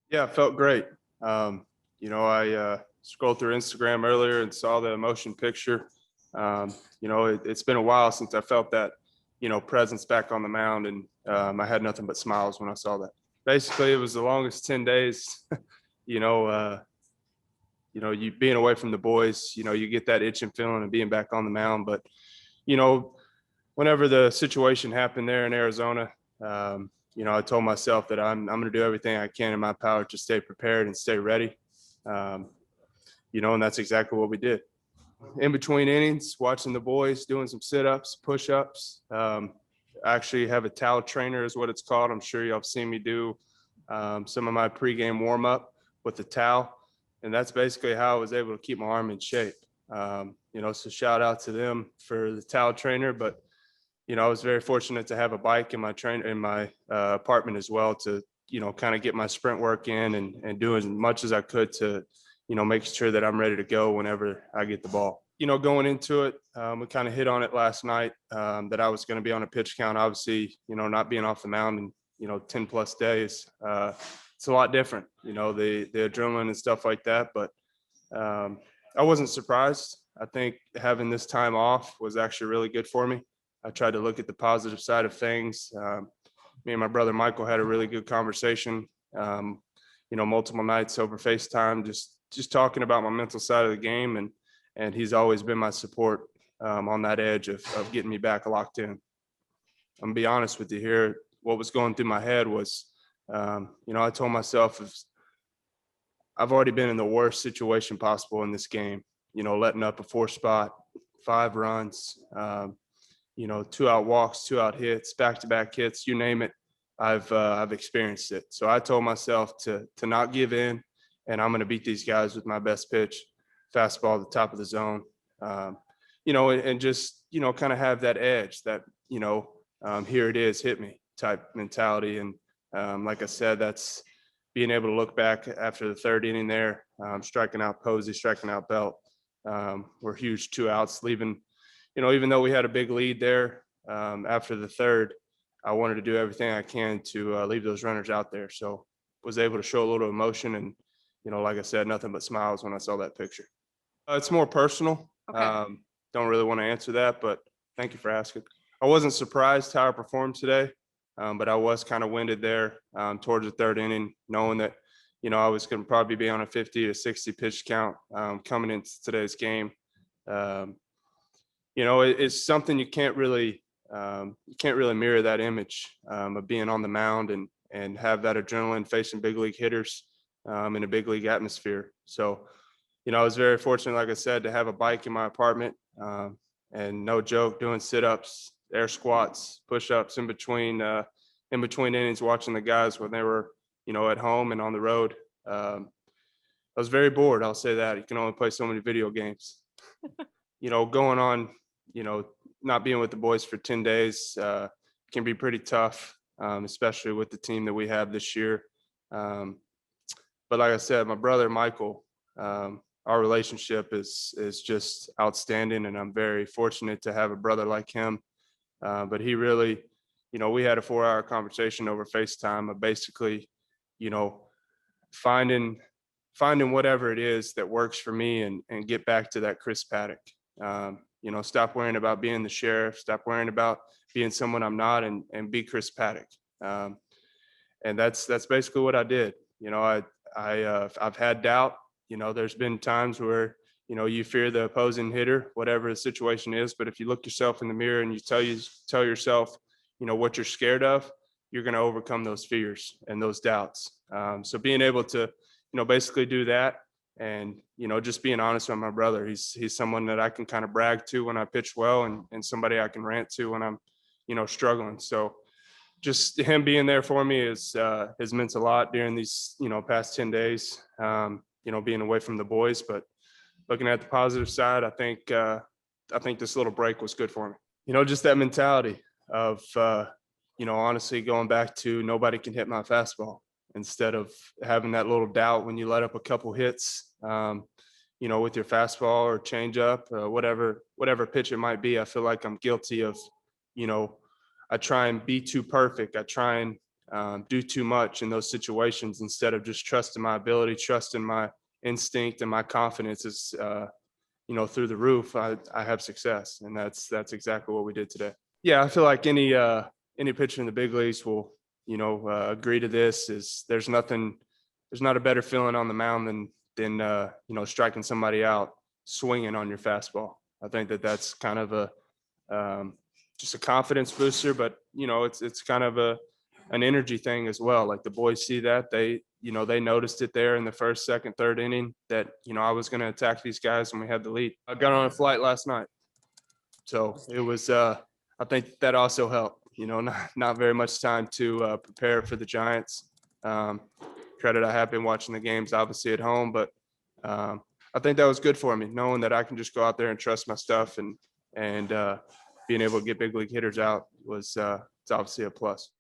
Yeah, it felt great. I scrolled through Instagram earlier and saw the emotion picture. It's been a while since I felt that, presence back on the mound, and I had nothing but smiles when I saw that. Basically, it was the longest 10 days. you know, uh, you being away from the boys, you get that itching feeling of being back on the mound. But, you know, whenever the situation happened there in Arizona, I told myself that I'm going to do everything I can in my power to stay prepared and stay ready. Um, and that's exactly what we did. In between innings, watching the boys doing some sit-ups, push-ups. I actually have a towel trainer, is what it's called. I'm sure y'all have seen me do some of my pregame warm-up with the towel, and that's basically how I was able to keep my arm in shape. So shout out to them for the towel trainer, but I was very fortunate to have a bike in my apartment as well to, kind of get my sprint work in and do as much as I could to, make sure that I'm ready to go whenever I get the ball. Going into it, we kind of hit on it last night that I was going to be on a pitch count. Obviously, not being off the mound in, 10 plus days, it's a lot different, the adrenaline and stuff like that. But I wasn't surprised. I think having this time off was actually really good for me. I tried to look at the positive side of things. Me and my brother Michael had a really good conversation. Multiple nights over FaceTime, just talking about my mental side of the game, and he's always been my support on that edge of getting me back locked in. I'm gonna be honest with you here. What was going through my head was, I told myself, if I've already been in the worst situation possible in this game, letting up a 4 spot, 5 runs. 2 out walks, 2 out hits, back-to-back hits, you name it. I've experienced it. So I told myself to not give in, and I'm going to beat these guys with my best pitch, fastball at the top of the zone. And just kind of have that edge that here it is, hit me type mentality. And like I said, that's being able to look back after the third inning there, striking out Posey, striking out Belt. Were huge 2 outs, leaving. Even though we had a big lead there after the third, I wanted to do everything I can to leave those runners out there. So was able to show a little emotion, and like I said, nothing but smiles when I saw that picture. It's more personal. Okay. Don't really want to answer that, but thank you for asking. I wasn't surprised how I performed today, but I was kind of winded there towards the third inning, knowing that I was going to probably be on a 50 to 60 pitch count coming into today's game. It's something you can't really mirror that image of being on the mound and have that adrenaline facing big league hitters in a big league atmosphere. So, I was very fortunate, like I said, to have a bike in my apartment, and no joke, doing sit-ups, air squats, push-ups in between innings, watching the guys when they were, at home and on the road. I was very bored. I'll say that. You can only play so many video games. Going on, not being with the boys for 10 days can be pretty tough, especially with the team that we have this year. But like I said, my brother Michael, our relationship is just outstanding, and I'm very fortunate to have a brother like him. But he really, we had a 4-hour conversation over FaceTime of basically, finding whatever it is that works for me and get back to that Chris Paddack. Stop worrying about being the sheriff, stop worrying about being someone I'm not, and be Chris Paddack. And that's basically what I did. I've had doubt. There's been times where, you fear the opposing hitter, whatever the situation is. But if you look yourself in the mirror and you tell yourself, what you're scared of, you're going to overcome those fears and those doubts. So being able to, basically do that, and just being honest with my brother, he's someone that I can kind of brag to when I pitch well, and somebody I can rant to when I'm struggling. So just him being there for me has meant a lot during these past 10 days, being away from the boys. But looking at the positive side, I think this little break was good for me. Just that mentality of honestly going back to nobody can hit my fastball, instead of having that little doubt when you let up a couple hits, with your fastball or changeup, whatever pitch it might be. I feel like I'm guilty of, I try and be too perfect. I try and do too much in those situations instead of just trusting my ability, trusting my instinct, and my confidence is, through the roof. I have success, and that's exactly what we did today. Yeah, I feel like any pitcher in the big leagues will, agree to this. Is there's not a better feeling on the mound than striking somebody out swinging on your fastball. I think that's kind of just a confidence booster, but it's kind of an energy thing as well. Like the boys see that, they noticed it there in the first, second, third inning that I was going to attack these guys when we had the lead. I got on a flight last night, so it was I think that also helped. Not very much time to prepare for the Giants. Credit, I have been watching the games obviously at home, but I think that was good for me, knowing that I can just go out there and trust my stuff, and being able to get big league hitters out was it's obviously a plus.